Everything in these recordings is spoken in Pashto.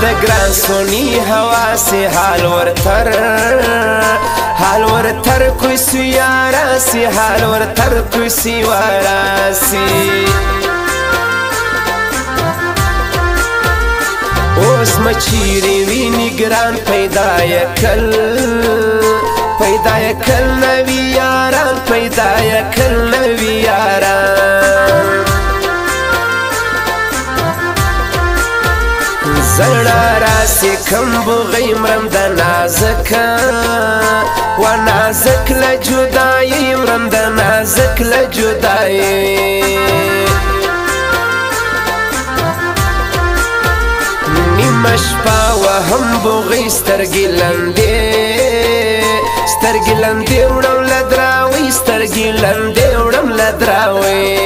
د ګران سونی هوا سے حال ورتر کوئی سیارا سی حال ورتر کوئی سیوارا سی اوس مچیری وینی ګران پیدا یکل نوی یاران پیدا یکل نوی یاران زړه راسی کم بغی مرم د نازکه و نازک لجدائی مرم د نازک لجدائی نیمه شپه و هم بغی سترګې لندې وړم لدراوی سترګې لندې وړم لدراوی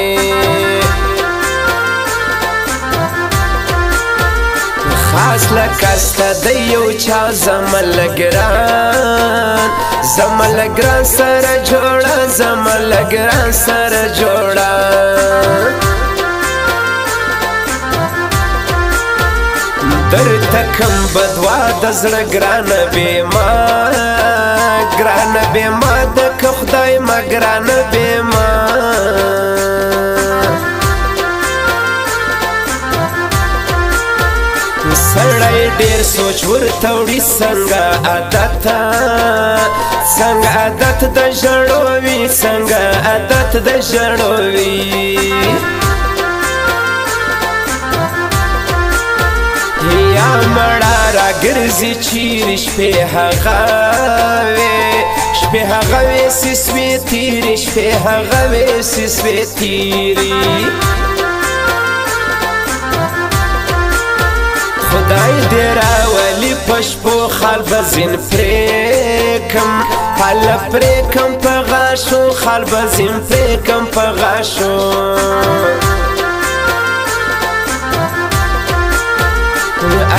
خاص لکسته د یو چا زمل ګران سره جوړه زمل ګران سره جوړه درته کم بدوا د زړه ګرانه بېما د که خدای ما ګرانه بېما سړی ډېر سوچ ورته وړي څنګه عادت د ژړو وي څنګه عادت د ژړو وي یا مړه راګرځي چیرې شپې هغه وې سسوې تیرې شپې هغه وې سسوې تیرې خدای دې راولي په شپو خال به زین پرېکم هله پرېکم په غاښو خال به زین پرېکم په غاښو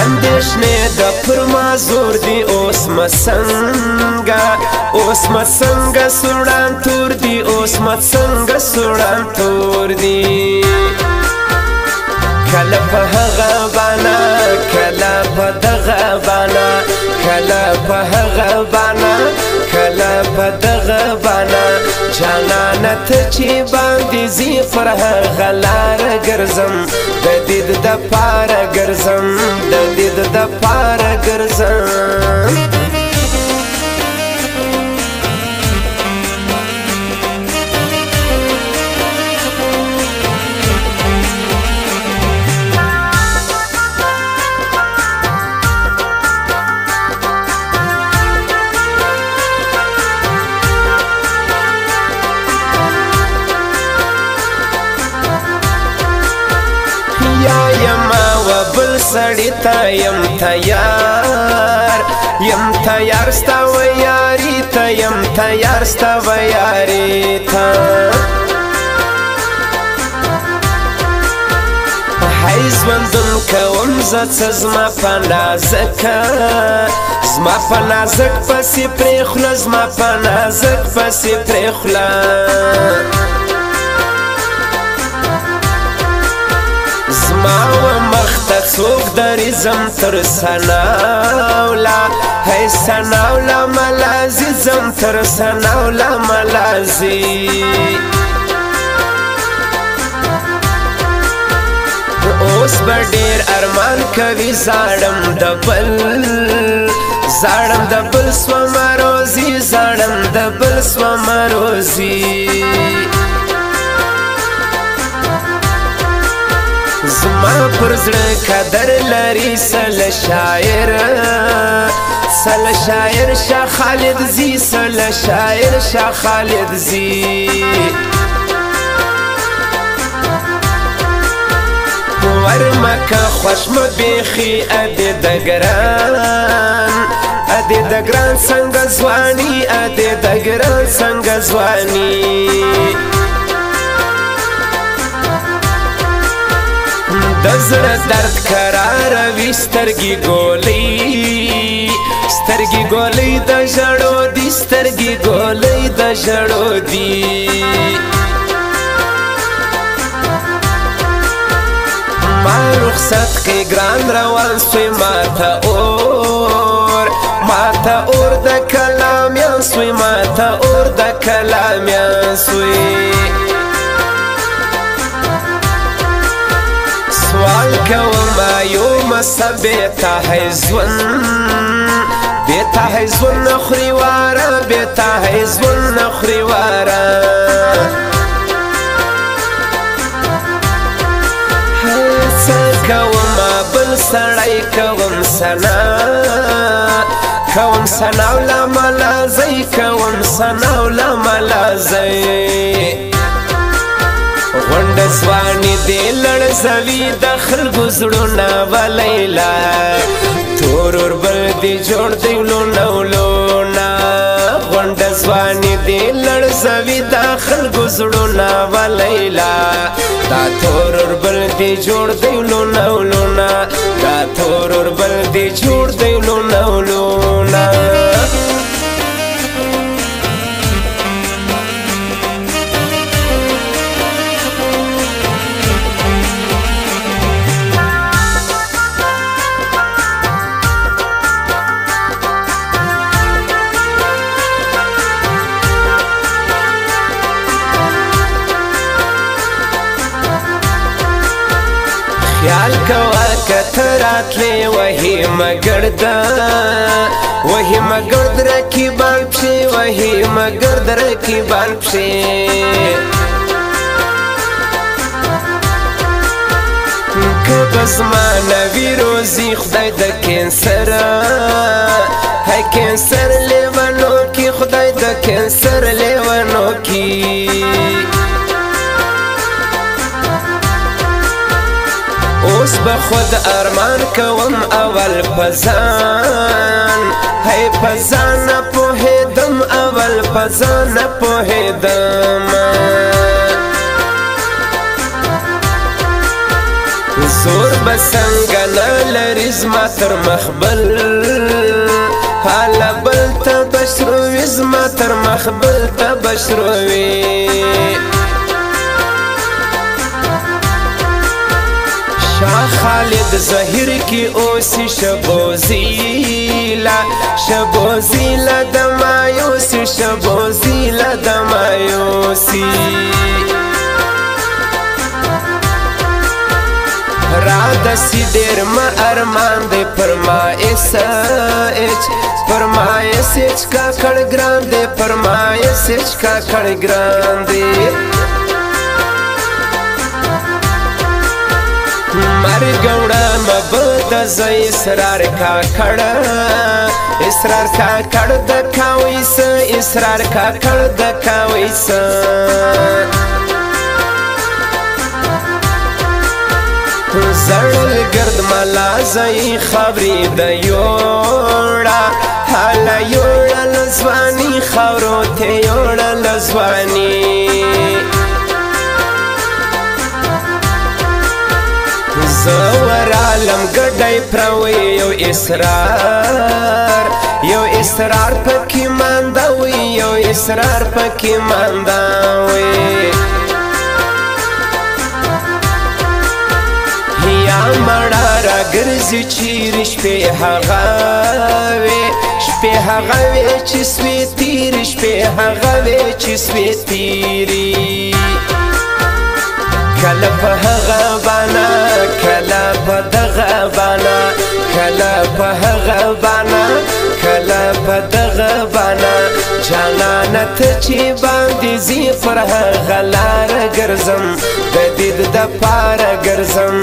اندېښنې د پر مازور دي اوس مسنګه سوړان تور دي اوس مسنګه سوړان تور دي کله په هغه بانا کله په دغه بانا کله په هغه بانا کله په دغه بانا جانانه ته چې باندې زی پر هغه لاره ګرځم د دید د پاره ګرځم د دید د پاره ګرځم بل سړی ته یم تیار ستا و یاري ته یم تیار ستا و یاري ته هی ژوندون کوم زه څه زما په نازک پسې پرېخوله زما په نازک پسې پرېخوله زما و مخته څوک درځم تر ثناوله هی ثناوله ملازي ځم تر ثناوله ملازي اوس به ډېر ارمان کوي زاړم د بل سومه روزي زاړم د بل سومه روزي زما پر زړه قدر لري سل شاعر شاه خالد زی سل شاعر شاه خالد زی ورمکه خوش مبیخي ادې د ګران څنګه ځواني ادې د ګران څنګه ځواني د زړه درد کراروي سترګې ګولۍ د ژړو دي سترګې ګولۍ د ژړو دي ما رخصت کې ګران روان سوی ماته اور د کلام یا سوی ماته اور د کلام یا سوی سوال کوم یو مسه بیتا حیزون بیتا حیزون نخری وارا بیتا حیزون نخری وارا کوم بل سړی کوم سنا ولا ملازی کوم سنا ولا ملازی غونډ ځواني دې لړزوي د خلکو زړونه ولیلا تور اور بل دې جوړ دی لونه غونډ ځواني دې لړزوي د خلکو زړونه ولیلا دا تور اور بل دې جوړ دی لونه دا تور اور بل دې جوړ دی لونه خیال کوا کتراتلی وحی مگرد رکیبان پشی وحی مگرد رکیبان پشی که بزمانوی روزی خدای د کینسر های کینسر لیوانو کی خدای د کینسر لیوانو کی اوس به خود ارمان کوم اول پزان هی پزان پوهیدم اول پزان پوهیدم زور بسنگا نلری زما تر مخبل حالا بل تا بشروی زما تر مخبل تا بشروی شاه خالد ظهیر کی اوسی شبوزیلا دمایوسی شبوزیلا دمایوسی رادسی دیر ما ارمان دی پرمایس اچ کا کڑ گران دی پرمایس اچ کا کڑ گران دی مرگوڑا مبد زی اسرار کا کڑ دکھاویس اسرار کا کڑ دکھاویس زرل گرد ملا زی خبری دیوڑا حالا یوڑا لزوانی خورو تے یوڑا لزوانی زور عالم گڑای پروی یو اسرار پکی ماندوی یو اسرار پکی ماندوی یا مڑا را گرزی چیر شپی حغاوی چسوی تیر شپی حغاوی چسوی تیری کلا په هغه بانا کلا په دغه بانا کلا په هغه بانا کلا په دغه بانا جانانه ته چې باندې زی پر هغه لاره ګرځم د دید د پاره ګرځم